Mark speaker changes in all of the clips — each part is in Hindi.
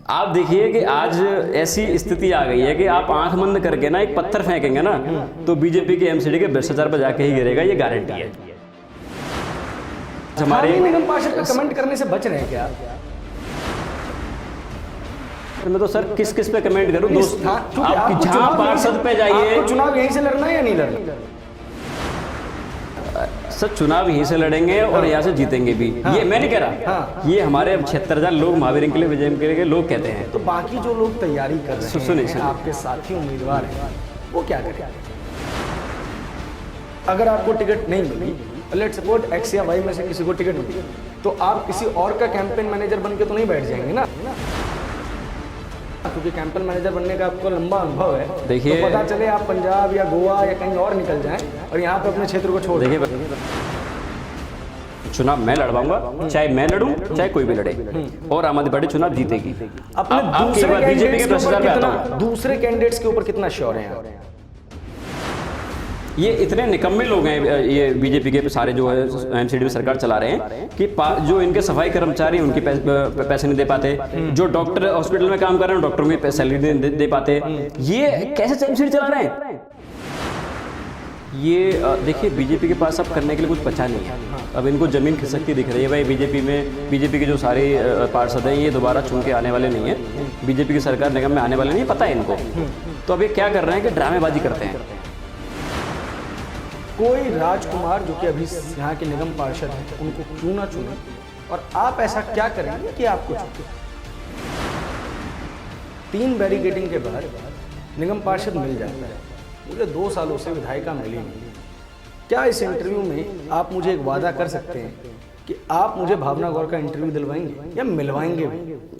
Speaker 1: आप देखिए कि आज ऐसी स्थिति आ गई है कि आप आंख बंद करके ना एक पत्थर फेंकेंगे ना तो बीजेपी के एमसीडी के भ्रष्टाचार पर जाके ही गिरेगा, ये गारंटी है।
Speaker 2: हमारे निगम पार्षद पे कमेंट करने से बच रहे हैं क्या?
Speaker 1: मैं तो सर किस किस पे कमेंट करूं दोस्त, आप
Speaker 2: आपको
Speaker 1: जहां पार्षद पे जाइए।
Speaker 2: आपको चुनाव यहीं से लड़ना है या नहीं लड़ना?
Speaker 1: सर चुनाव यहीं से लड़ेंगे और यहाँ से जीतेंगे भी। ये मैं नहीं कह रहा, ये हमारे 76,000 लोग महावीर के लिए, विजय के लिए लोग कहते हैं।
Speaker 2: तो बाकी जो लोग तैयारी कर रहे
Speaker 1: सुनिए,
Speaker 2: हैं, आपके साथी उम्मीदवार हैं, वो क्या करें? अगर आपको टिकट नहीं मिली, लेट्स सपोज एक्स या वाई में से किसी को टिकट मिली, तो आप किसी और का कैंपेन मैनेजर बन के तो नहीं बैठ जाएंगे ना, क्योंकि कैंपेन मैनेजर बनने का आपको लंबा अनुभव है।
Speaker 1: देखिए,
Speaker 2: तो पता चले आप पंजाब या गोवा या कहीं और निकल जाएं और यहाँ पे अपने क्षेत्र को छोड़
Speaker 1: देखिए, चुनाव मैं लड़वाऊंगा, चाहे मैं लड़ूं चाहे कोई भी लड़े, और आम आदमी पार्टी चुनाव जीतेगी।
Speaker 2: अपने दूसरे कैंडिडेट्स के ऊपर कितना श्योर हैं?
Speaker 1: ये इतने निकम्मे लोग हैं, ये बीजेपी के सारे जो है एमसीडी में सरकार चला रहे हैं कि जो इनके सफाई कर्मचारी उनकी पैसे नहीं दे पाते, जो डॉक्टर हॉस्पिटल में काम कर रहे हैं डॉक्टरों की सैलरी दे पाते, ये कैसे एमसीडी चला रहे हैं? ये देखिए, बीजेपी के पास अब करने के लिए कुछ बचा नहीं है। अब इनको जमीन खिसकती दिख रही है भाई। बीजेपी के जो सारे पार्षद हैं ये दोबारा चुन के आने वाले नहीं है, बीजेपी की सरकार निगम में आने वाले नहीं, पता है इनको। तो अब ये क्या कर रहे हैं कि ड्रामेबाजी करते हैं।
Speaker 2: कोई राजकुमार जो कि अभी यहाँ के निगम पार्षद हैं, उनको क्यों ना चुने, और आप ऐसा क्या करेंगे कि आपको चुने? 3 बैरिकेडिंग के बाद निगम पार्षद मिल जाता है। मुझे 2 सालों से विधायिका मिली नहीं। क्या इस इंटरव्यू में आप मुझे एक वादा कर सकते हैं कि आप मुझे भावना गौर का इंटरव्यू दिलवाएंगे या मिलवाएंगे भी?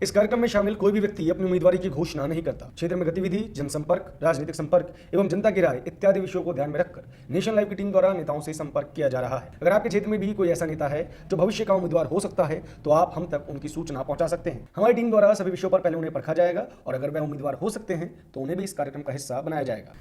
Speaker 2: इस कार्यक्रम में शामिल कोई भी व्यक्ति अपनी उम्मीदवारी की घोषणा नहीं करता। क्षेत्र में गतिविधि, जनसंपर्क, राजनीतिक संपर्क एवं जनता की राय इत्यादि विषयों को ध्यान में रखकर नेशन लाइव की टीम द्वारा नेताओं से संपर्क किया जा रहा है। अगर आपके क्षेत्र में भी कोई ऐसा नेता है जो भविष्य का उम्मीदवार हो सकता है तो आप हम तक उनकी सूचना पहुंचा सकते हैं। हमारी टीम द्वारा सभी विषयों पर पहले उन्हें परखा जाएगा और अगर वह उम्मीदवार हो सकते हैं तो उन्हें भी इस कार्यक्रम का हिस्सा बनाया जाएगा।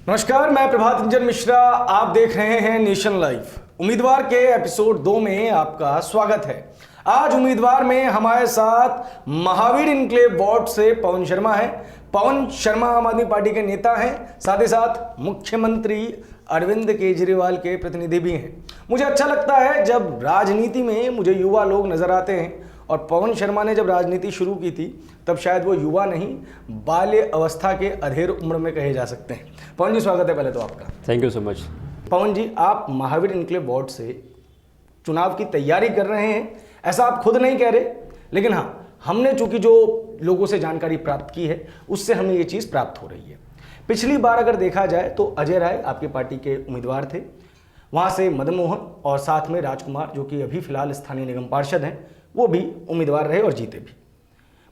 Speaker 2: नमस्कार, मैं प्रभात रंजन मिश्रा, आप देख रहे हैं नेशन लाइव। उम्मीदवार के एपिसोड 2 में आपका स्वागत है। आज उम्मीदवार में हमारे साथ महावीर इनक्लेव वार्ड से पवन शर्मा है। पवन शर्मा आम आदमी पार्टी के नेता हैं, साथ ही साथ मुख्यमंत्री अरविंद केजरीवाल के प्रतिनिधि भी हैं। मुझे अच्छा लगता है जब राजनीति में मुझे युवा लोग नजर आते हैं, और पवन शर्मा ने जब राजनीति शुरू की थी तब शायद वो युवा नहीं, बाल्य अवस्था के अधेड़ उम्र में कहे जा सकते हैं। पवन जी, स्वागत है पहले तो आपका।
Speaker 1: Thank you so much.
Speaker 2: Pavan ji, आप महावीर इनक्लेव वार्ड से चुनाव की तैयारी कर रहे हैं, ऐसा आप खुद नहीं कह रहे, लेकिन हाँ, हमने चूंकि जो लोगों से जानकारी प्राप्त की है उससे हमें ये चीज़ प्राप्त हो रही है। पिछली बार अगर देखा जाए तो अजय राय आपके पार्टी के उम्मीदवार थे, वहाँ से मदन मोहन और साथ में राजकुमार जो कि अभी फिलहाल स्थानीय निगम पार्षद हैं, वो भी उम्मीदवार रहे और जीते भी।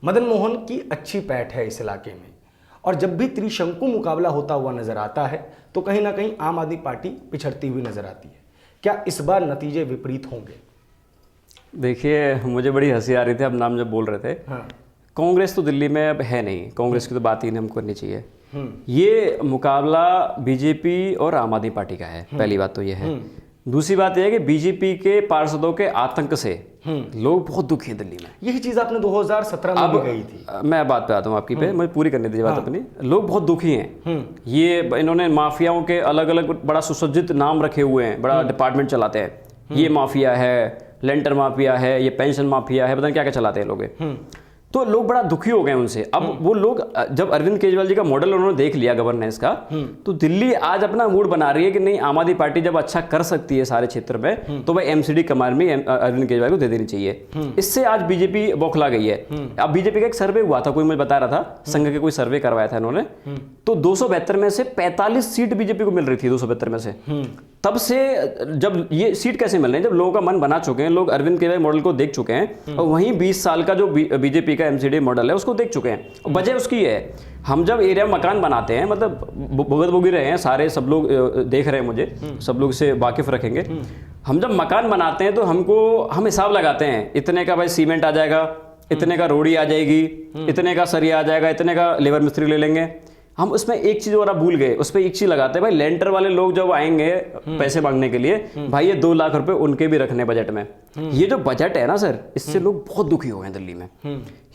Speaker 2: मदन मोहन की अच्छी पैठ है इस इलाके में, और जब भी त्रिशंकु मुकाबला होता हुआ नजर आता है तो कहीं ना कहीं आम आदमी पार्टी पिछड़ती हुई नजर आती है। क्या इस बार नतीजे विपरीत होंगे?
Speaker 1: देखिए, मुझे बड़ी हंसी आ रही थी आप नाम जब बोल रहे थे। हाँ। कांग्रेस तो दिल्ली में अब है नहीं, कांग्रेस की तो बात ही नहीं हमको करनी चाहिए। ये मुकाबला बीजेपी और आम आदमी पार्टी का है, पहली बात तो ये है। दूसरी बात यह है कि बीजेपी के पार्षदों के आतंक से लोग बहुत दुखी हैं दिल्ली में। यही चीज आपने 2017 में भी कही थी। मैं बात पे आता हूँ आपकी पे, मुझे पूरी करनी दीजिए बात अपनी। लोग बहुत दुखी हैं। ये इन्होंने माफियाओं के अलग अलग बड़ा सुसज्जित नाम रखे हुए हैं, बड़ा डिपार्टमेंट चलाते हैं। ये माफिया है, लेंटर माफिया है, ये पेंशन माफिया है, पता नहीं क्या क्या चलाते हैं लोग। तो लोग बड़ा दुखी हो गए उनसे। अब वो लोग जब अरविंद केजरीवाल जी का मॉडल उन्होंने देख लिया गवर्नेंस का, तो दिल्ली आज अपना मूड बना रही है कि नहीं, आम आदमी पार्टी जब अच्छा कर सकती है सारे क्षेत्र में तो भाई एमसीडी कमान में अरविंद केजरीवाल को दे देनी चाहिए। इससे आज बीजेपी बौखला गई है। अब बीजेपी का एक सर्वे हुआ था, कोई मुझे बता रहा था, संघ के कोई सर्वे करवाया था इन्होंने, तो 272 में से 45 सीट बीजेपी को मिल रही थी 272 में से। तब से जब ये सीट कैसे मिल रही है, जब लोगों का मन बना चुके हैं, लोग अरविंद केजरीवाल मॉडल को देख चुके हैं, और वहीं 20 साल का जो बीजेपी का एमसीडी मॉडल है उसको देख चुके हैं। वजह उसकी है, हम जब एरिया में मकान बनाते हैं, मतलब भुगत भुगी रहे हैं सारे, सब लोग देख रहे हैं मुझे, सब लोग से वाकिफ रखेंगे। हम जब मकान बनाते हैं तो हम हिसाब लगाते हैं, इतने का भाई सीमेंट आ जाएगा, इतने का रोड़ी आ जाएगी, इतने का सरिया आ जाएगा, इतने का लेबर मिस्त्री ले लेंगे। हम उसमें एक चीज और आप भूल गए, उस पर एक चीज लगाते हैं भाई, लेंटर वाले लोग जब आएंगे पैसे मांगने के लिए, भाई ये 2 लाख रुपए उनके भी रखने बजट में। ये जो बजट है ना सर, इससे लोग बहुत दुखी हो गए हैं दिल्ली में।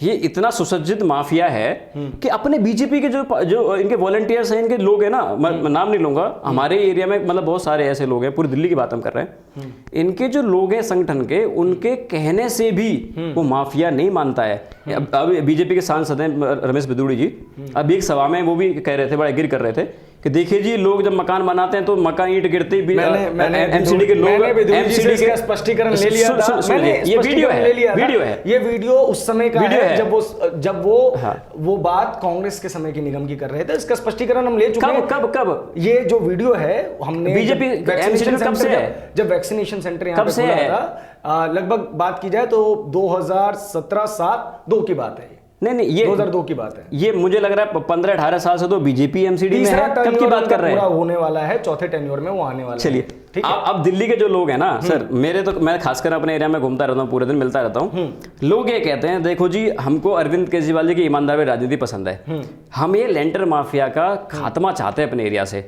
Speaker 1: ये इतना सुसज्जित माफिया है कि अपने बीजेपी के जो इनके वॉलंटियर्स हैं, इनके लोग हैं ना, मैं नाम नहीं लूंगा, हमारे एरिया में मतलब बहुत सारे ऐसे लोग हैं, पूरी दिल्ली की बात हम कर रहे हैं, इनके जो लोग हैं संगठन के, उनके कहने से भी वो माफिया नहीं मानता है। अब बीजेपी के सांसद हैं रमेश बिदूड़ी जी, अभी एक सभा में वो भी कह रहे थे, बड़ा एग्री कर रहे थे कि देखिए जी, लोग जब मकान बनाते हैं तो मकान ईंट गिरती भी, एमसीडी के लोग, एमसीडी के
Speaker 2: स्पष्टीकरण ले लिया था,
Speaker 1: ये वीडियो है,
Speaker 2: ये वीडियो उस समय का है जब वो बात कांग्रेस के समय की निगम की कर रहे थे। इसका स्पष्टीकरण हम ले चुके हैं।
Speaker 1: कब
Speaker 2: ये जो वीडियो है हमने
Speaker 1: बीजेपी एमसीडी कब से है,
Speaker 2: जब वैक्सीनेशन सेंटर यहाँ पे खुला था, लगभग बात की जाए तो 2017-7-2 की बात है।
Speaker 1: नहीं ये
Speaker 2: 2002 की बात है।
Speaker 1: ये मुझे लग रहा है 15-18 साल से तो बीजेपी एमसीडी में है, कब की बात कर रहे हैं,
Speaker 2: पूरा होने वाला है, चौथे टेन्योर में वो आने वाला है।
Speaker 1: चलिए अब दिल्ली के जो लोग हैं ना सर, मैं खासकर अपने एरिया में घूमता रहता हूँ, पूरे दिन मिलता रहता हूँ, लोग ये कहते हैं देखो जी, हमको अरविंद केजरीवाल जी की ईमानदारी राजनीति पसंद है, हम ये लेंटर माफिया का खात्मा चाहते हैं अपने एरिया से।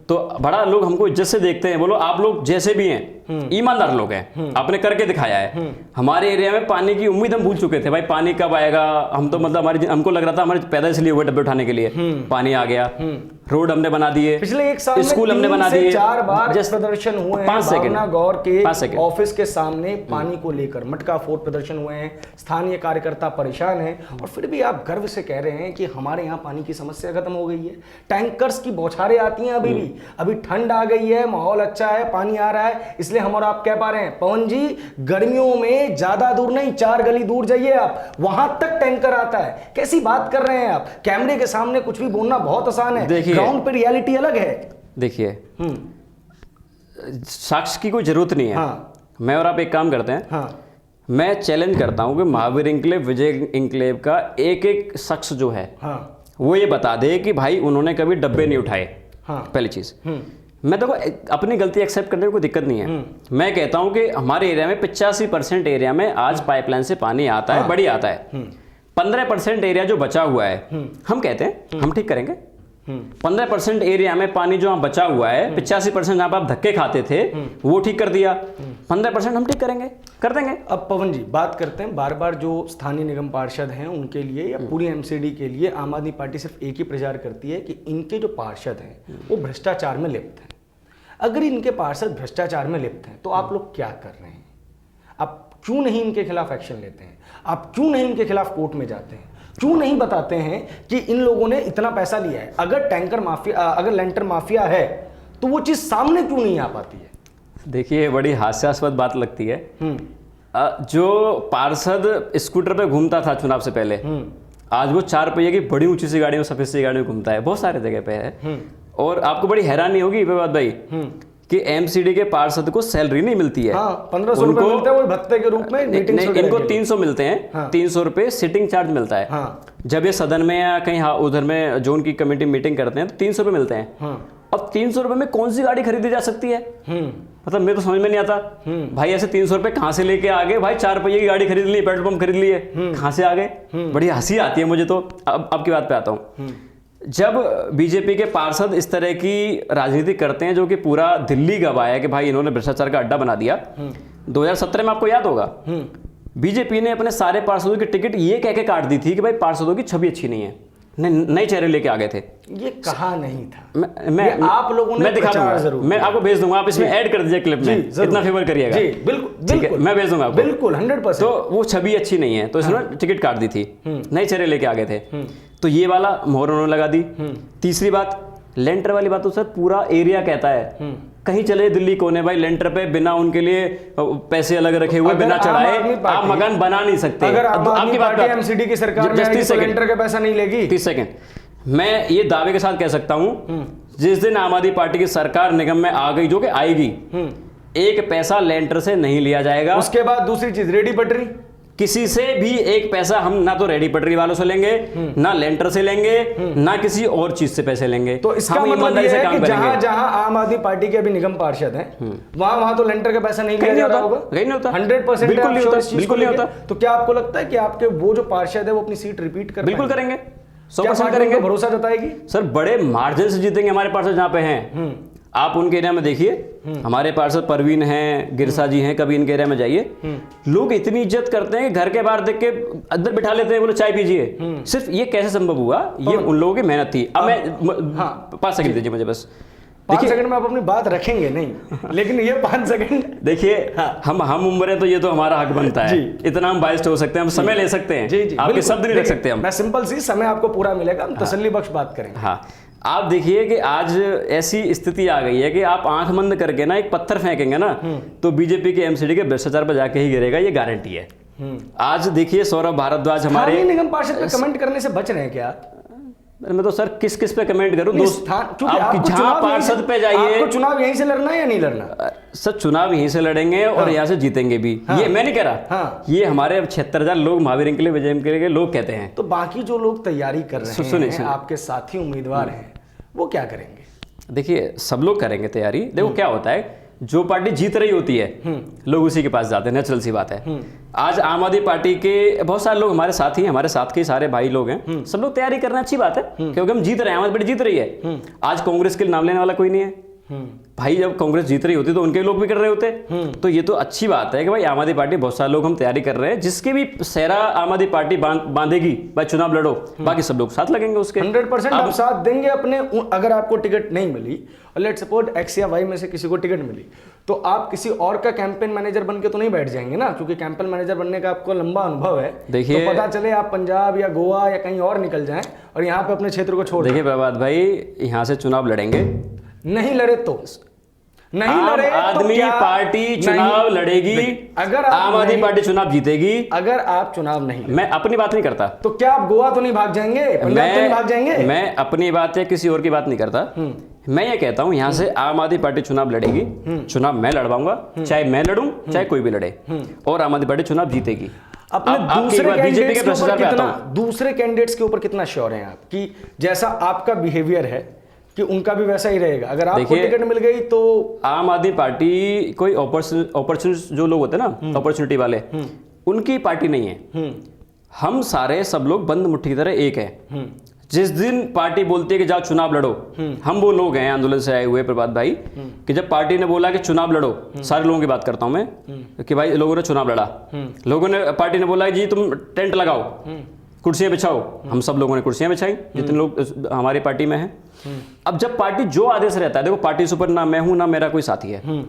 Speaker 1: तो बड़ा लोग हमको इज्जत से देखते हैं, बोलो आप लोग जैसे भी हैं ईमानदार लोग हैं, आपने करके दिखाया है। हमारे एरिया में पानी की उम्मीद हम भूल चुके थे, भाई पानी कब आएगा, हम तो मतलब हमको लग रहा था हमारे पैदा इसलिए हुए डब्बे उठाने के लिए, पानी आ गया, रोड हमने बना दिए,
Speaker 2: पिछले एक साल
Speaker 1: स्कूल हमने बना दिए,
Speaker 2: 4 बार प्रदर्शन हुए हैं,
Speaker 1: 5 सेकंड
Speaker 2: गौर के ऑफिस के सामने पानी को लेकर मटका फोड़ प्रदर्शन हुए हैं, स्थानीय कार्यकर्ता परेशान हैं, और फिर भी आप गर्व से कह रहे हैं कि हमारे यहाँ पानी की समस्या खत्म हो गई है। टैंकर्स की बौछारें आती हैं अभी भी, अभी ठंड आ गई है, माहौल अच्छा है, पानी आ रहा है, इसलिए हम और आप कह पा रहे हैं पवन जी, गर्मियों में ज्यादा दूर नहीं, 4 गली दूर जाइए आप, वहां तक टैंकर आता है। कैसी बात कर रहे हैं आप? कैमरे के सामने कुछ भी बोलना बहुत आसान है, ग्राउंड पे रियलिटी अलग है।
Speaker 1: देखिए साक्ष्य की कोई जरूरत नहीं है। मैं और आप एक काम करते हैं, मैं चैलेंज करता हूं कि महावीर इंक्लेव, विजय इंक्लेव का एक शख्स जो है वो ये बता दे कि भाई उन्होंने कभी डब्बे नहीं उठाए। पहली चीज, मैं तो अपनी गलती एक्सेप्ट करने में कोई दिक्कत नहीं है। मैं कहता हूं कि हमारे एरिया में 85% एरिया में आज पाइपलाइन से पानी आता है, बढ़िया आता है। 15% एरिया जो बचा हुआ है, हम कहते हैं हम ठीक करेंगे। 15% एरिया में पानी जो बचा हुआ है, 85% जहां पर आप धक्के खाते थे वो ठीक कर दिया, 15% हम ठीक करेंगे, कर देंगे।
Speaker 2: अब पवन जी बात करते हैं, बार बार जो स्थानीय निगम पार्षद हैं उनके लिए या पूरी एमसीडी के लिए आम आदमी पार्टी सिर्फ एक ही प्रचार करती है कि इनके जो पार्षद हैं वो भ्रष्टाचार में लिप्त हैं। अगर इनके पार्षद भ्रष्टाचार में लिप्त हैं तो आप लोग क्या कर रहे हैं? आप क्यों नहीं इनके खिलाफ एक्शन लेते हैं? आप क्यों नहीं इनके खिलाफ कोर्ट में जाते हैं? क्यों नहीं बताते हैं कि इन लोगों ने इतना पैसा लिया है? अगर टैंकर माफिया, अगर लेंटर माफिया है तो वो चीज सामने क्यों नहीं आ पाती है?
Speaker 1: देखिए बड़ी हास्यास्पद बात लगती है, जो पार्षद स्कूटर पे घूमता था चुनाव से पहले, आज वो 4 पहिए की बड़ी ऊंची सी गाड़ी में, सफेद सी गाड़ी में घूमता है, बहुत सारे जगह पे है। और आपको बड़ी हैरानी होगी बात भाई कि एमसीडी के पार्षद को सैलरी नहीं मिलती है।
Speaker 2: 1500 रुपए मिलते हैं वो भत्ते के रूप में।
Speaker 1: इनको 300 मिलते हैं, 300 रुपए सिटिंग चार्ज मिलता है। जब ये सदन में या कहीं उधर में जोन की कमेटी मीटिंग करते हैं तो 300 रुपए मिलते हैं। अब 300 रुपए में कौन सी गाड़ी खरीदी जा सकती है? मतलब मेरे तो समझ में नहीं आता भाई, ऐसे 300 रुपए कहां से लेके आ गए भाई? 4 पहिए की गाड़ी खरीद ली, पेट्रोल पंप खरीद लिए, कहां से आ गए? बड़ी हंसी आती है मुझे तो। अब की बात पे आता हूं, जब बीजेपी के पार्षद इस तरह की राजनीति करते हैं जो कि पूरा दिल्ली गवाह है कि भाई इन्होंने भ्रष्टाचार का अड्डा बना दिया। 2017 में आपको याद होगा बीजेपी ने अपने सारे पार्षदों की टिकट ये कह के काट दी थी कि भाई पार्षदों की छवि अच्छी नहीं है, नए चेहरे लेके आ गए थे।
Speaker 2: ये कहा नहीं था, मैं आप लोगों ने
Speaker 1: मैं दिखा दूंगा, मैं आपको भेज दूंगा, आप इसमें ऐड कर दीजिए क्लिप में, इतना फेवर करिएगा।
Speaker 2: जी बिल्कुल, ठीक है,
Speaker 1: मैं भेज दूंगा आपको।
Speaker 2: बिल्कुल 100%।
Speaker 1: तो वो छवि अच्छी नहीं है तो इसने टिकट काट दी थी, नए चेहरे लेके आ गए थे, तो ये वाला मोहर उन्होंने लगा दी। तीसरी बात, लेंटर वाली बात तो सर पूरा एरिया कहता है, कहीं चले दिल्ली कोने भाई, लेंटर पे बिना उनके लिए पैसे अलग रखे हुए, बिना चढ़ाए आप मकान बना नहीं सकते।
Speaker 2: अगर आपकी बात एमसीडी की सरकार में आएगी तो लेंटर का पैसा नहीं लेगी।
Speaker 1: 30 सेकंड, मैं ये दावे के साथ कह सकता हूं जिस दिन आम आदमी पार्टी की सरकार निगम में आ गई, जो कि आएगी, 1 पैसा लेंटर से नहीं लिया जाएगा।
Speaker 2: उसके बाद दूसरी चीज, रेडी पटरी
Speaker 1: किसी से भी एक पैसा हम ना तो रेडी पटरी वालों से लेंगे, ना लेंटर से लेंगे, ना किसी और चीज से पैसे लेंगे।
Speaker 2: तो इसका
Speaker 1: हम
Speaker 2: मतलब
Speaker 1: ईमानदारी
Speaker 2: ये
Speaker 1: से
Speaker 2: है
Speaker 1: काम
Speaker 2: कि
Speaker 1: करेंगे।
Speaker 2: जहां जहां आम आदमी पार्टी के अभी निगम पार्षद हैं, वहां तो लेंटर का पैसा नहीं लिया जा रहा होगा।
Speaker 1: कहीं नहीं होता,
Speaker 2: 100%
Speaker 1: बिल्कुल नहीं होता, बिल्कुल नहीं होता।
Speaker 2: तो क्या आपको लगता है कि आपके वो जो पार्षद है वो अपनी सीट रिपीट कर
Speaker 1: बिल्कुल
Speaker 2: पाएंगे?
Speaker 1: करेंगे,
Speaker 2: क्या
Speaker 1: 100%
Speaker 2: पार्टी
Speaker 1: करेंगे।
Speaker 2: उनको भरोसा जताएगी?
Speaker 1: सर बड़े मार्जिन से जीतेंगे हमारे पार्षद जहाँ पे हैं। आप उनके एरिया में देखिए, हमारे पार्षद परवीन हैं, गिरसा जी हैं, कभी इनके एरिया में जाइए, लोग इतनी इज्जत करते हैं कि घर के बाहर देख के अंदर बिठा लेते हैं, बोले चाय पीजिए। सिर्फ ये कैसे संभव हुआ? ये उन लोगों की मेहनत थी। अब मैं 5 सेकंड दीजिए मुझे बस।
Speaker 2: 5 सेकंड में आप अपनी बात रखेंगे नहीं, लेकिन ये 5 सेकंड
Speaker 1: देखिए, हम उम्र है तो ये तो हमारा हक बनता है, इतना हम बाइस्ड हो सकते हैं, हम समय ले सकते हैं।
Speaker 2: जी जी,
Speaker 1: आपके शब्द नहीं रख सकते हम।
Speaker 2: मैं सिंपल सी समय आपको पूरा मिलेगा, हम तसल्ली बख्श बात करेंगे।
Speaker 1: हाँ, आप देखिए कि आज ऐसी स्थिति आ गई है कि आप आंख बंद करके ना एक पत्थर फेंकेंगे ना तो बीजेपी के एमसीडी के भ्रष्टाचार पर जाके ही गिरेगा, ये गारंटी है। आज देखिए सौरभ भारद्वाज हमारे
Speaker 2: स्थानीय निगम पार्षद पे कमेंट करने से बच रहे हैं क्या?
Speaker 1: मैं तो सर किस किस पे कमेंट करूं?
Speaker 2: क्योंकि
Speaker 1: आप
Speaker 2: आपको
Speaker 1: जहां
Speaker 2: चुनाव
Speaker 1: पार्षद पे जाइए,
Speaker 2: आपको चुनाव यहीं से लड़ना है या नहीं लड़ना?
Speaker 1: सर चुनाव यहीं से लड़ेंगे और यहाँ से जीतेंगे भी। ये मैं नहीं कह रहा, ये हमारे 76,000 लोग महावीर के लिए, विजय के लिए लोग कहते हैं।
Speaker 2: तो बाकी जो लोग तैयारी कर रहे हैं, आपके साथी उम्मीदवार हैं, वो क्या करेंगे?
Speaker 1: देखिए सब लोग करेंगे तैयारी। देखो क्या होता है, जो पार्टी जीत रही होती है लोग उसी के पास जाते हैं, नेचुरल सी बात है। आज आम आदमी पार्टी के बहुत सारे लोग हमारे साथ ही, हमारे साथ के सारे भाई लोग हैं, सब लोग तैयारी करना अच्छी बात है, क्योंकि हम जीत रहे हैं, आम आदमी पार्टी जीत रही है। आज कांग्रेस के नाम लेने वाला कोई नहीं है भाई। जब कांग्रेस जीत रही होती तो उनके लोग भी कर रहे होते। तो ये तो अच्छी बात है कि भाई आम आदमी पार्टी, बहुत सारे लोग हम तैयारी कर रहे हैं, जिसके भी सेहरा आम आदमी पार्टी बांधेगी, भाई चुनाव लड़ो, बाकी सब लोग साथ लगेंगे उसके।
Speaker 2: 100% आप साथ देंगे अपने। अगर आपको टिकट नहीं मिली और लेट्स सपोज एक्स या वाई में से किसी को टिकट मिली, तो आप किसी और का कैंपेन मैनेजर बन के तो नहीं बैठ जाएंगे ना, क्योंकि कैंपेन मैनेजर बनने का आपको लंबा अनुभव है।
Speaker 1: देखिए,
Speaker 2: तो पता चले आप पंजाब या गोवा या कहीं और निकल जाएं और यहाँ पे अपने क्षेत्र को छोड़ दें।
Speaker 1: देखिए प्रभात भाई, यहाँ से चुनाव लड़ेंगे,
Speaker 2: नहीं लड़े तो नहीं लड़े
Speaker 1: आम आदमी पार्टी चुनाव लड़ेगी,
Speaker 2: अगर
Speaker 1: आम आदमी पार्टी चुनाव जीतेगी।
Speaker 2: अगर आप चुनाव नहीं,
Speaker 1: मैं अपनी बात नहीं करता,
Speaker 2: तो क्या आप गोवा तो नहीं भाग जाएंगे, पंजाब तो नहीं भाग जाएंगे?
Speaker 1: मैं अपनी बात या किसी और की बात नहीं करता। मैं ये कहता हूं यहाँ से आम आदमी पार्टी चुनाव लड़ेगी, चुनाव मैं लड़वाऊंगा, चाहे मैं लड़ूं चाहे कोई भी लड़े, और आम आदमी पार्टी चुनाव जीतेगी।
Speaker 2: अपने दूसरे कैंडिडेट्स के ऊपर कितना श्योर हैं आप कि जैसा आपका बिहेवियर है कि उनका भी वैसा ही रहेगा? अगर आपको टिकट मिल गई तो
Speaker 1: आम आदमी पार्टी कोई अपॉर्चुनिटी जो लोग होते हैं ना, अपॉर्चुनिटी वाले, उनकी पार्टी नहीं है। हम सारे सब लोग बंद मुट्ठी की तरह एक है। जिस दिन पार्टी बोलती है कि जाओ चुनाव लड़ो, हम वो लोग हैं आंदोलन से आए हुए प्रभात भाई, कि जब पार्टी ने बोला कि चुनाव लड़ो, सारे लोगों की बात करता हूं मैं, कि भाई लोगों ने चुनाव लड़ा, लोगों ने, पार्टी ने बोला जी तुम टेंट लगाओ, कुर्सियां बिछाओ, हम सब लोगों ने कुर्सियां बिछाई, जितने लोग हमारी पार्टी में हैं। अब जब पार्टी जो आदेश रहता है, देखो पार्टी से ऊपर ना मैं हूं ना मेरा कोई साथी है,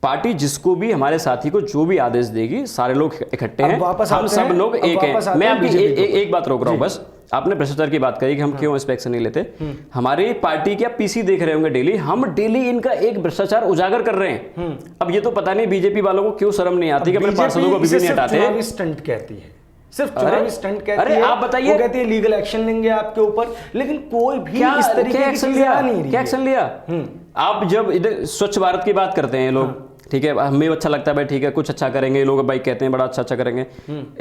Speaker 1: पार्टी जिसको भी, हमारे साथी को जो भी आदेश देगी, सारे लोग इकट्ठे हैं, हम सब लोग एक हैं। मैं अभी एक बात रोक रहा हूं बस, आपने भ्रष्टाचार की बात करी कि हम क्यों इस पे एक्शन नहीं लेते। हमारी पार्टी के आप पीसी देख रहे होंगे डेली, हम डेली इनका एक भ्रष्टाचार उजागर कर रहे हैं। अब ये तो पता नहीं बीजेपी वालों को क्यों शर्म नहीं आती कि अपने पार्षदों को अभी भी नहीं हटाते।
Speaker 2: स्टंट कहती है, सिर्फ चुनावी स्टंट कहती है।
Speaker 1: अरे आप बताइए,
Speaker 2: वो कहती है लीगल एक्शन लेंगे आपके ऊपर, लेकिन कोई भी इस तरीके की चीजें आ नहीं रही।
Speaker 1: क्या एक्शन लिया? आप जब इधर स्वच्छ भारत की बात करते हैं लोग, ठीक है, हमें अच्छा लगता है भाई, ठीक है कुछ अच्छा करेंगे, लोग भाई कहते हैं बड़ा अच्छा करेंगे।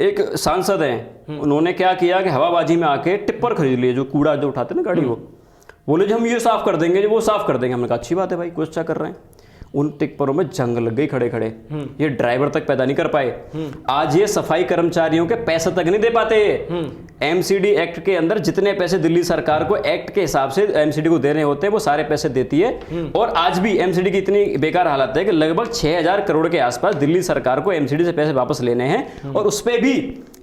Speaker 1: एक सांसद हैं, उन्होंने क्या किया कि हवाबाजी में आके टिप्पर खरीद लिए, जो कूड़ा जो उठाते हैं ना गाड़ी, वो बोले जी हम ये साफ कर देंगे, वो साफ कर देंगे। हमने कहा अच्छी बात है भाई, कुछ अच्छा कर रहे हैं। उन टिप्परों में जंग लग गई खड़े खड़े, ये ड्राइवर तक पैदा नहीं कर पाए। आज ये सफाई कर्मचारियों के पैसे तक नहीं दे पाते। एमसीडी एक्ट के अंदर जितने पैसे दिल्ली सरकार को एक्ट के हिसाब से एमसीडी को देने होते हैं, वो सारे पैसे देती है। और आज भी एमसीडी की इतनी बेकार हालत है कि लगभग 6,000 करोड़ के आसपास दिल्ली सरकार को एमसीडी से पैसे वापस लेने हैं। और उस पर भी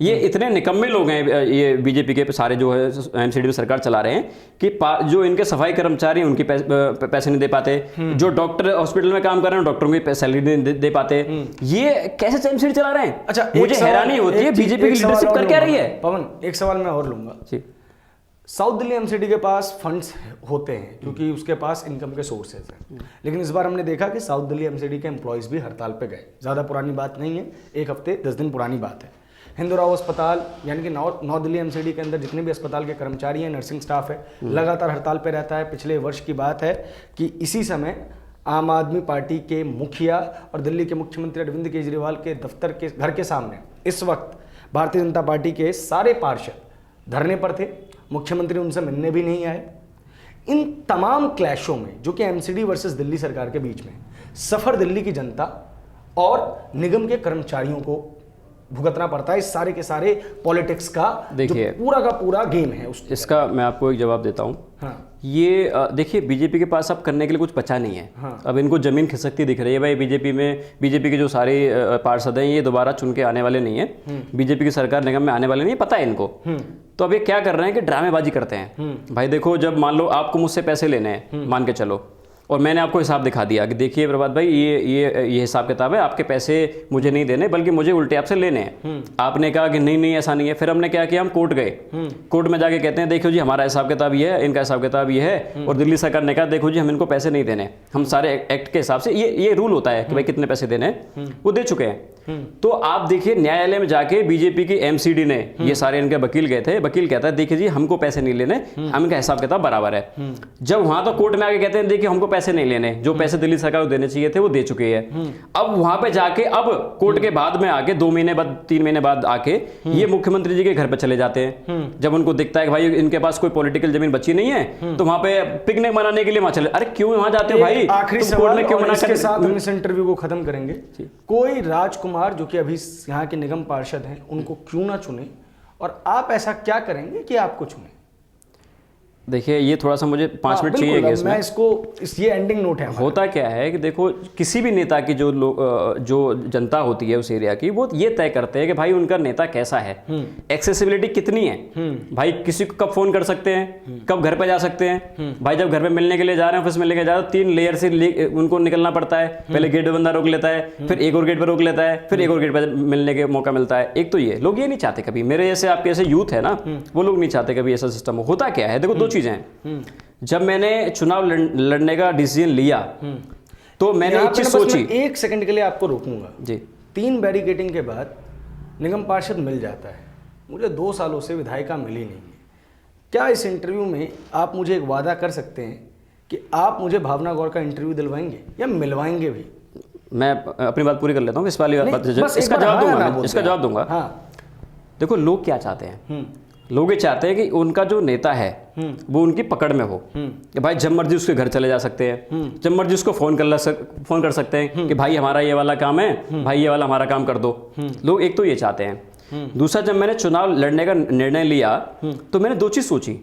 Speaker 1: ये इतने निकम्मे लोग हैं, ये बीजेपी के सारे जो है एमसीडी में सरकार चला रहे हैं, कि जो इनके सफाई कर्मचारी हैं उनके पैसे नहीं दे पाते, जो डॉक्टर हॉस्पिटल में काम कर रहे हैं डॉक्टरों की सैलरी नहीं दे पाते। ये कैसे एमसीडी चला रहे हैं?
Speaker 2: अच्छा,
Speaker 1: मुझे हैरानी होती है बीजेपी की लीडरशिप कर क्या रही है।
Speaker 2: पवन, एक सवाल मैं और लूंगा जी। साउथ दिल्ली एमसीडी के पास फंड्स होते हैं क्योंकि उसके पास इनकम के सोर्सेज हैं, लेकिन इस बार हमने देखा कि साउथ दिल्ली एमसीडी के एम्प्लॉयज भी हड़ताल पे गए। ज़्यादा पुरानी बात नहीं है, 1 हफ्ते 10 दिन पुरानी बात है। हिंदूराव अस्पताल यानी कि नॉर्थ दिल्ली एमसीडी के अंदर जितने भी अस्पताल के कर्मचारी हैं, नर्सिंग स्टाफ है, लगातार हड़ताल पे रहता है। पिछले वर्ष की बात है कि इसी समय आम आदमी पार्टी के मुखिया और दिल्ली के मुख्यमंत्री अरविंद केजरीवाल के दफ्तर के घर के सामने इस वक्त
Speaker 3: भारतीय जनता पार्टी के सारे पार्षद धरने पर थे, मुख्यमंत्री उनसे मिलने भी नहीं आए। इन तमाम क्लैशों में, जो कि एमसीडी वर्सेस दिल्ली सरकार के बीच में, सफर दिल्ली की जनता और निगम के कर्मचारियों को भुगतना पड़ता है इस सारे के सारे पॉलिटिक्स का
Speaker 1: देखिए,
Speaker 3: जो पूरा का पूरा गेम है उसके।
Speaker 1: इसका मैं आपको एक जवाब देता हूँ।
Speaker 3: हाँ।
Speaker 1: ये देखिए, बीजेपी के पास अब करने के लिए कुछ बचा नहीं है।
Speaker 3: हाँ।
Speaker 1: अब इनको जमीन खिसकती दिख रही है भाई। बीजेपी के जो सारे पार्षद हैं ये दोबारा चुन के आने वाले नहीं है, बीजेपी की सरकार निगम में आने वाले नहीं है, पता है इनको। तो अब ये क्या कर रहे हैं कि ड्रामेबाजी करते हैं। भाई देखो, जब मान लो आपको मुझसे पैसे लेने हैं, मान के चलो, और मैंने आपको हिसाब दिखा दिया कि देखिए प्रभात भाई ये हिसाब किताब है, आपके पैसे मुझे नहीं देने बल्कि मुझे उल्टे आपसे लेने हैं। आपने कहा कि नहीं ऐसा नहीं है। फिर हमने क्या किया, हम कोर्ट गए। कोर्ट में जाके कहते हैं देखो जी हमारा हिसाब किताब ये है, इनका हिसाब किताब ये है, और दिल्ली सरकार ने कहा देखो जी हम इनको पैसे नहीं देने। हम सारे एक्ट के हिसाब से ये रूल होता है कि भाई कितने पैसे देने हैं, वो दे चुके हैं। तो आप देखिए, न्यायालय में जाके बीजेपी की एमसीडी ने, ये सारे इनके वकील गए थे, वकील कहता है देखिए जी हमको पैसे नहीं लेने, हम इनका हिसाब किताब बराबर है। जब वहां तो कोर्ट में आके कहते हैं देखिए हमको पैसे नहीं लेने, जो पैसे दिल्ली सरकार को देने चाहिए थे वो दे चुके हैं। अब वहां पे जाके, अब कोर्ट के बाद में आके 2 महीने बाद 3 महीने बाद आके ये मुख्यमंत्री जी के घर पे चले जाते हैं। जब उनको दिखता है कि भाई इनके पास कोई पॉलिटिकल जमीन बची नहीं है, तो वहां पे पिकनिक मनाने के लिए वहां चले। अरे क्यों वहां जाते हो भाई?
Speaker 3: आखिरी सवाल, क्यों मना इसके साथ हम इस इंटरव्यू को खत्म करेंगे। कोई राजकुमार जो कि अभी यहाँ के निगम पार्षद हैं उनको क्यों ना चुने, और आप ऐसा क्या करेंगे कि आपको चुने?
Speaker 1: देखिए, ये थोड़ा सा मुझे 5 मिनट चाहिए कि इसमें
Speaker 3: मैं ये एंडिंग नोट है।
Speaker 1: होता क्या है कि देखो, किसी भी नेता की जो जनता होती है उस एरिया की, वो ये तय करते हैं कि भाई उनका नेता कैसा है, एक्सेसिबिलिटी कितनी है, भाई किसी को कब फोन कर सकते हैं, कब घर पे जा सकते हैं। भाई जब घर पे मिलने के लिए जा रहे हैं, ऑफिस मिलने के लिए जा रहे हैं, 3 लेयर से उनको निकलना पड़ता है। पहले गेट पे बंदा रोक लेता है, फिर एक और गेट पर रोक लेता है, फिर एक और गेट पर मिलने के मौका मिलता है। एक तो ये लोग ये नहीं चाहते कभी, मेरे जैसे आपके जैसे यूथ है ना, वो लोग नहीं चाहते कभी ऐसा सिस्टम हो। होता क्या है, देखो 2 चीजें हैं। जब मैंने चुनाव लड़ने का डिसीजन लिया, तो मैंने एक चीज सोची।
Speaker 3: 1 सेकंड के लिए आपको रोकूंगा
Speaker 1: जी।
Speaker 3: 3 बैरिकेडिंग के बाद निगम पार्षद मिल जाता है, मुझे 2 सालों से विधायिका मिली नहीं है। क्या इस इंटरव्यू में आप मुझे एक वादा कर सकते हैं कि आप मुझे भावना गौर का इंटरव्यू दिलवाएंगे या मिलवाएंगे भी?
Speaker 1: मैं अपनी बात पूरी कर लेता हूँ, इस वाली बात इसका जवाब दूंगा, इसका जवाब दूंगा।
Speaker 3: हाँ।
Speaker 1: देखो, लोग क्या चाहते हैं, लोग ये चाहते हैं कि उनका जो नेता है वो उनकी पकड़ में हो, कि भाई जब मर्जी उसके घर चले जा सकते हैं, जब मर्जी उसको फोन कर सकते हैं कि भाई हमारा ये वाला काम है, भाई ये वाला हमारा काम कर दो। लोग एक तो ये चाहते हैं। दूसरा, जब मैंने चुनाव लड़ने का निर्णय लिया तो मैंने 2 चीज सोची।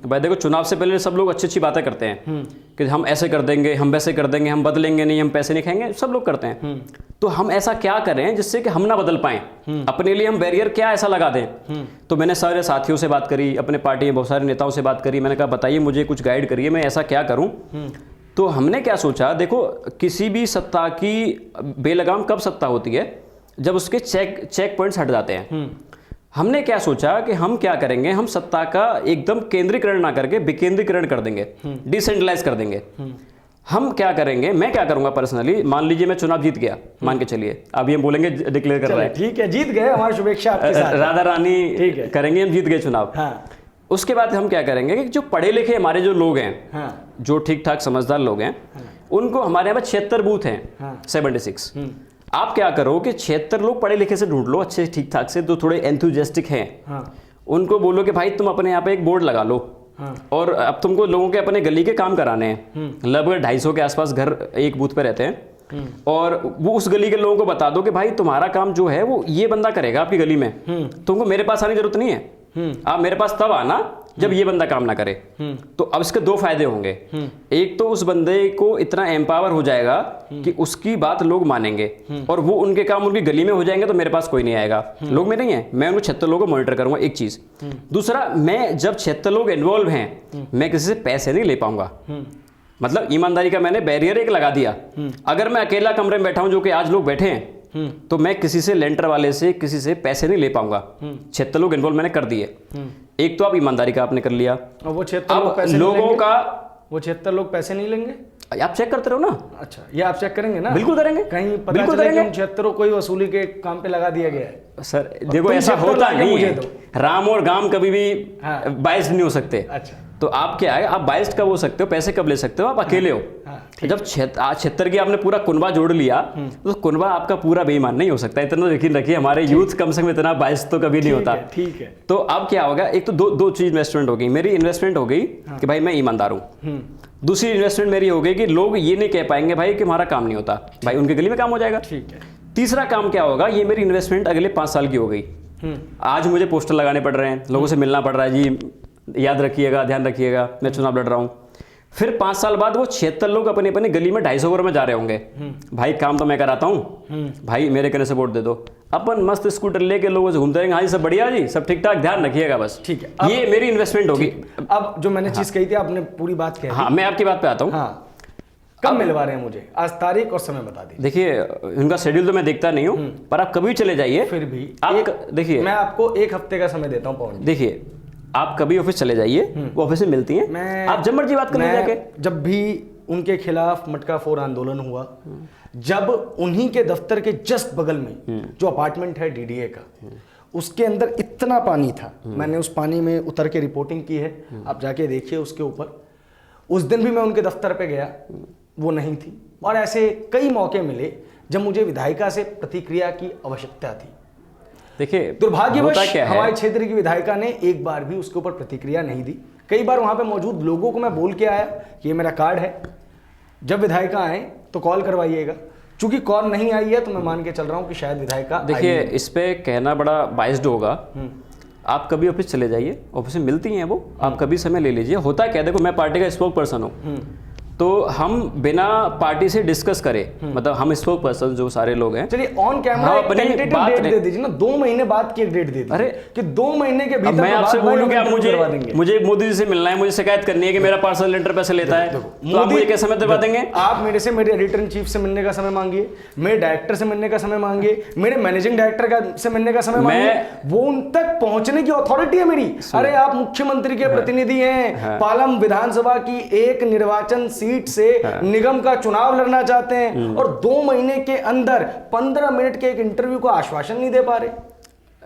Speaker 1: भाई देखो, चुनाव से पहले सब लोग अच्छी बातें करते हैं कि हम ऐसे कर देंगे, हम वैसे कर देंगे, हम बदलेंगे नहीं, हम पैसे नहीं खाएंगे, सब लोग करते हैं। तो हम ऐसा क्या करें जिससे कि हम ना बदल पाएं, अपने लिए हम बैरियर क्या ऐसा लगा दें। तो मैंने सारे साथियों से बात करी, अपने पार्टी में बहुत सारे नेताओं से बात करी। मैंने कहा बताइए मुझे कुछ गाइड करिए, मैं ऐसा क्या करूं। तो हमने क्या सोचा, देखो किसी भी सत्ता की बेलगाम कब सत्ता होती है, जब उसके चेक पॉइंट्स हट जाते हैं। हमने क्या सोचा कि हम क्या करेंगे, हम सत्ता का एकदम केंद्रीकरण ना करके विकेंद्रीकरण कर देंगे, डिसेंट्रलाइज कर देंगे। हम क्या करेंगे, मैं क्या करूंगा पर्सनली, मान लीजिए मैं चुनाव जीत गया, मान के चलिए, अभी हम बोलेंगे डिक्लेयर कर रहे हैं,
Speaker 3: ठीक है जीत गए, हमारी शुभेच्छा आपके साथ,
Speaker 1: राधा रानी करेंगे, हम जीत गए चुनाव।
Speaker 3: हाँ।
Speaker 1: उसके बाद हम क्या करेंगे कि जो पढ़े लिखे हमारे जो लोग हैं,
Speaker 3: हाँ।
Speaker 1: जो ठीक ठाक समझदार लोग हैं, उनको हमारे यहाँ पर 76 बूथ हैं, 76। आप क्या करो कि 76 लोग पढ़े लिखे से ढूंढ लो, अच्छे ठीक ठाक से, जो थोड़े एंथुजियास्टिक हैं।
Speaker 3: हाँ।
Speaker 1: उनको बोलो कि भाई तुम अपने यहाँ पे एक बोर्ड लगा लो। हाँ। और अब तुमको लोगों के अपने गली के काम कराने हैं। लगभग 250 के आसपास घर एक बूथ पे रहते हैं, और वो उस गली के लोगों को बता दो कि भाई तुम्हारा काम जो है वो ये बंदा करेगा आपकी गली में, तुमको मेरे पास आने की जरूरत नहीं है, आप मेरे पास तब आना जब ये बंदा काम ना करे। तो अब इसके 2 फायदे होंगे। एक तो उस बंदे को इतना एम्पावर हो जाएगा कि उसकी बात लोग मानेंगे, और वो उनके काम उनकी गली में हो जाएंगे, तो मेरे पास कोई नहीं आएगा। लोग में नहीं है, मैं उनको 76 लोगों को मॉनिटर करूंगा, एक चीज। दूसरा, मैं जब 76 लोग इन्वॉल्व हैं, मैं किसी से पैसे नहीं ले पाऊंगा। मतलब ईमानदारी का मैंने बैरियर एक लगा दिया। अगर मैं अकेला कमरे में बैठा हूं, जो कि आज लोग बैठे हैं, तो मैं किसी से लेंटर वाले से किसी से पैसे नहीं ले पाऊंगा। 76 लोग इन्वॉल्व मैंने कर दिए। एक तो आप ईमानदारी का आपने कर लिया,
Speaker 3: और वो 76 लोग पैसे
Speaker 1: लोगों का,
Speaker 3: वो 76 लोग पैसे नहीं लेंगे।
Speaker 1: आप चेक करते रहो ना।
Speaker 3: अच्छा, ये आप चेक करेंगे ना?
Speaker 1: बिल्कुल करेंगे,
Speaker 3: कहीं पता
Speaker 1: बिल्कुल
Speaker 3: चले कि
Speaker 1: करेंगे।
Speaker 3: उन 76 कोई वसूली के काम पे लगा दिया गया है।
Speaker 1: सर देखो
Speaker 3: तुम
Speaker 1: ऐसा
Speaker 3: 76
Speaker 1: होता
Speaker 3: लाके
Speaker 1: नहीं
Speaker 3: मुझे
Speaker 1: है,
Speaker 3: दो।
Speaker 1: राम और गाम कभी भी
Speaker 3: हाँ।
Speaker 1: बाइस्ड नहीं हो सकते।
Speaker 3: अच्छा,
Speaker 1: तो आप क्या है, आप बाइस्ड कब हो सकते हो, पैसे कब ले सकते हो, आप अकेले हो।
Speaker 3: हाँ,
Speaker 1: जब 76 की आपने पूरा कुनबा जोड़ लिया तो कुनबा आपका पूरा बेईमान नहीं हो सकता। इतना यकीन रखिए, हमारे यूथ कम से कम इतना बाइस्ड तो कभी नहीं होता।
Speaker 3: ठीक है।
Speaker 1: तो अब क्या होगा, एक तो दो चीज इन्वेस्टमेंट हो गई। मेरी इन्वेस्टमेंट हो गई कि भाई मैं ईमानदार हूँ। दूसरी इन्वेस्टमेंट मेरी हो गई कि लोग ये नहीं कह पाएंगे भाई कि हमारा काम नहीं होता, भाई उनके गली में काम हो जाएगा।
Speaker 3: ठीक है।
Speaker 1: तीसरा काम क्या होगा, ये मेरी इन्वेस्टमेंट अगले 5 साल की हो गई। आज मुझे पोस्टर लगाने पड़ रहे हैं, लोगों से मिलना पड़ रहा है, जी याद रखिएगा, ध्यान रखिएगा मैं चुनाव लड़ रहा हूँ। फिर 5 साल बाद वो 76 लोग अपने अपने गली में 250 ओवर में जा रहे होंगे, भाई काम तो मैं कराता हूँ, भाई मेरे कहने से वोट दे दो। अपन मस्त स्कूटर लेके लोगों से घूमते रहेंगे, हाँ जी सब बढ़िया जी, सब ठीक ठाक, ध्यान रखिएगा बस।
Speaker 3: ठीक है,
Speaker 1: ये मेरी इन्वेस्टमेंट होगी।
Speaker 3: अब जो मैंने चीज कही थी आपने पूरी बात कही।
Speaker 1: हाँ, मैं आपकी बात पे आता हूँ।
Speaker 3: हाँ, कब मिलवा रहे हैं मुझे, आज तारीख और समय बता दीजिए।
Speaker 1: देखिए उनका शेड्यूल तो मैं देखता नहीं हूँ, पर आप कभी चले जाइए।
Speaker 3: फिर भी
Speaker 1: आप देखिए,
Speaker 3: मैं आपको 1 हफ्ते का समय देता हूँ पवन जी।
Speaker 1: देखिए आप कभी ऑफिस चले जाइए, वो ऑफिस में मिलती हैं, आप जब मर्जी बात कर लीजिए जाके।
Speaker 3: जब भी उनके खिलाफ मटका फोड़ आंदोलन हुआ, जब उन्हीं के दफ्तर के जस्ट बगल में जो अपार्टमेंट है डीडीए का, उसके अंदर इतना पानी था, मैंने उस पानी में उतर के रिपोर्टिंग की है, आप जाके देखिए उसके ऊपर। उस दिन भी मैं उनके दफ्तर पे गया, वो नहीं थी। और ऐसे कई मौके मिले जब मुझे विधायिका से प्रतिक्रिया की आवश्यकता थी।
Speaker 1: देखिए
Speaker 3: दुर्भाग्यवश
Speaker 1: होता क्या है,
Speaker 3: हमारे क्षेत्र की विधायिका ने एक बार भी उसके ऊपर प्रतिक्रिया नहीं दी। कई बार वहां पे मौजूद लोगों को मैं बोल के आया कि ये मेरा कार्ड है, जब विधायिका आए तो कॉल करवाइएगा। चूंकि कॉल नहीं आई है तो मैं मान के चल रहा हूं कि शायद विधायिका
Speaker 1: देखिए इस पे कहना बड़ा बाइस्ड होगा। आप कभी ऑफिस चले जाइए, ऑफिस में मिलती हैं वो, आप कभी समय ले लीजिए। होता क्या, देखो मैं पार्टी का स्पोक पर्सन हूँ, तो हम बिना पार्टी से डिस्कस करें, मतलब हम स्पोक पर्सन जो सारे लोग हैं,
Speaker 3: चलिए ऑन कैमरा
Speaker 1: हाँ,
Speaker 3: एक
Speaker 1: अपनी
Speaker 3: टेंटेटिव
Speaker 1: बात
Speaker 3: डेट
Speaker 1: नहीं-
Speaker 3: दे दीजिए ना, 2 महीने बाद की एक डेट दे दीजिए।
Speaker 1: अरे,
Speaker 3: कि 2 महीने के
Speaker 1: अब
Speaker 3: भीतर
Speaker 1: मैं आपसे बोलूं कि आप
Speaker 3: देंगे।
Speaker 1: मुझे मोदी जी से मिलना है, मुझे शिकायत करनी है कि मेरा पार्सल लेटर पैसे लेता है, तो आप मुझे कैसे समय दिलवा देंगे?
Speaker 3: आप मेरे से मेरे एडिटर इन चीफ से मिलने का समय मांगिए, मेरे डायरेक्टर से मिलने का समय मांगिए, मेरे मैनेजिंग डायरेक्टर से मिलने का समय मांगिए, वो उन तक पहुंचने की अथॉरिटी है मेरी। अरे आप मुख्यमंत्री के प्रतिनिधि हैं, पालम विधानसभा की एक निर्वाचन सीट से निगम का चुनाव लड़ना चाहते हैं, और 2 महीने के अंदर 15 मिनट के एक इंटरव्यू को आश्वासन नहीं दे पा रहे।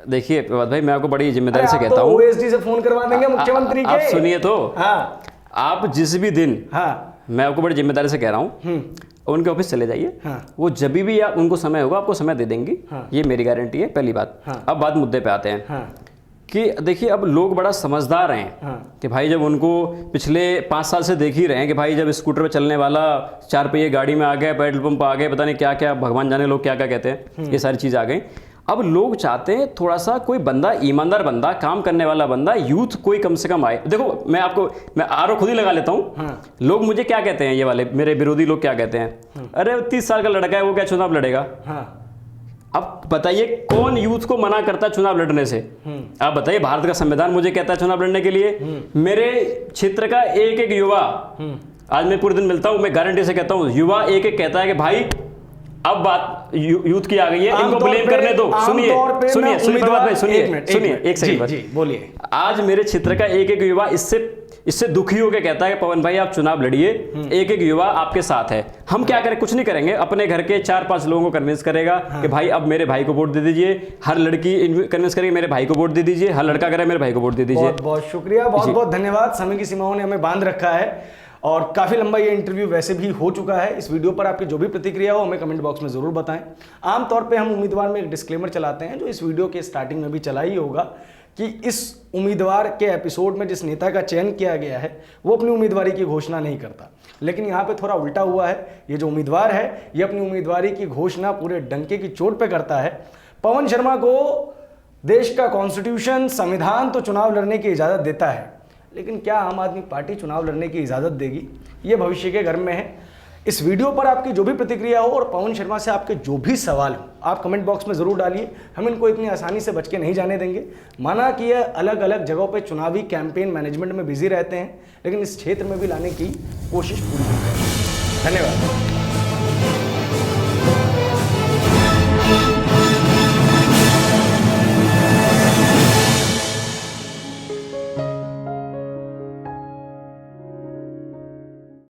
Speaker 1: देखिए प्रभात भाई, मैं आपको बड़ी जिम्मेदारी से
Speaker 3: आप
Speaker 1: कहता
Speaker 3: तो
Speaker 1: हूँ,
Speaker 3: ओएसडी से फोन करवा देंगे मुख्यमंत्री के।
Speaker 1: आप सुनिए तो,
Speaker 3: हाँ
Speaker 1: आप जिस भी दिन,
Speaker 3: हाँ
Speaker 1: मैं आपको बड़ी जिम्मेदारी से कह रहा हूँ, उनके ऑफिस चले जाइए।
Speaker 3: हाँ।
Speaker 1: वो जब भी आप उनको समय होगा आपको समय दे देंगी,
Speaker 3: हाँ।
Speaker 1: ये मेरी गारंटी है, पहली बात।
Speaker 3: हाँ।
Speaker 1: अब बात मुद्दे पे आते हैं
Speaker 3: हाँ
Speaker 1: कि देखिए अब लोग बड़ा समझदार हैं।
Speaker 3: हाँ।
Speaker 1: कि भाई जब उनको पिछले 5 साल से देख ही रहे हैं कि भाई जब स्कूटर पे चलने वाला 4 पहिए गाड़ी में आ गया, पेट्रोल पंप आ गए, पता नहीं क्या क्या, भगवान जाने लोग क्या क्या कहते हैं, ये सारी चीज़ आ गई। अब लोग चाहते हैं थोड़ा सा कोई बंदा, ईमानदार बंदा, काम करने वाला बंदा, यूथ कोई कम से कम आए। देखो मैं आरो खुद ही लगा लेता हूँ।
Speaker 3: हाँ।
Speaker 1: लोग मुझे क्या कहते हैं, ये वाले मेरे विरोधी लोग क्या कहते हैं, अरे 30 साल का लड़का है, वो क्या चुनाव लड़ेगा?
Speaker 3: हाँ
Speaker 1: अब बताइए कौन यूथ को मना करता है चुनाव लड़ने से? आप बताइए, भारत का संविधान मुझे कहता है चुनाव लड़ने के लिए। मेरे क्षेत्र का एक एक युवा, आज मैं पूरे दिन मिलता हूं, मैं गारंटी से कहता हूं, युवा एक एक कहता है कि भाई अब बात यूथ की आ गई है, इनको ब्लेम करने दो। सुनिए सुनिए सुनिए प्रभात भाई, सुनिए एक सेकंड
Speaker 3: जी बोलिए।
Speaker 1: आज मेरे क्षेत्र का एक एक युवा इससे दुखी होकर कहता है कि पवन भाई आप चुनाव लड़िए, एक एक युवा आपके साथ है। हम क्या करें? कुछ नहीं करेंगे, अपने घर के 4-5 लोगों को कन्विंस करेगा कि भाई अब मेरे भाई को वोट दे दीजिए। हर लड़की कन्विंस करेगी मेरे भाई को वोट दे दीजिए, हर लड़का करे मेरे भाई को वोट दे दीजिए।
Speaker 3: बहुत बहुत शुक्रिया, बहुत बहुत धन्यवाद। समय की सीमाओं ने हमें बांध रखा है और काफ़ी लंबा ये इंटरव्यू वैसे भी हो चुका है। इस वीडियो पर आपकी जो भी प्रतिक्रिया हो हमें कमेंट बॉक्स में ज़रूर बताएं। आमतौर पे हम उम्मीदवार में एक डिस्क्लेमर चलाते हैं, जो इस वीडियो के स्टार्टिंग में भी चला ही होगा, कि इस उम्मीदवार के एपिसोड में जिस नेता का चयन किया गया है वो अपनी उम्मीदवारी की घोषणा नहीं करता। लेकिन यहाँ पे थोड़ा उल्टा हुआ है, ये जो उम्मीदवार है ये अपनी उम्मीदवारी की घोषणा पूरे डंके की चोट पे करता है। पवन शर्मा को देश का कॉन्स्टिट्यूशन, संविधान तो चुनाव लड़ने की इजाज़त देता है, लेकिन क्या आम आदमी पार्टी चुनाव लड़ने की इजाज़त देगी, ये भविष्य के गर्भ में है। इस वीडियो पर आपकी जो भी प्रतिक्रिया हो और पवन शर्मा से आपके जो भी सवाल हो आप कमेंट बॉक्स में ज़रूर डालिए। हम इनको इतनी आसानी से बच के नहीं जाने देंगे। माना कि यह अलग अलग जगहों पे चुनावी कैंपेन मैनेजमेंट में बिजी रहते हैं, लेकिन इस क्षेत्र में भी लाने की कोशिश पूरी करेंगे। धन्यवाद।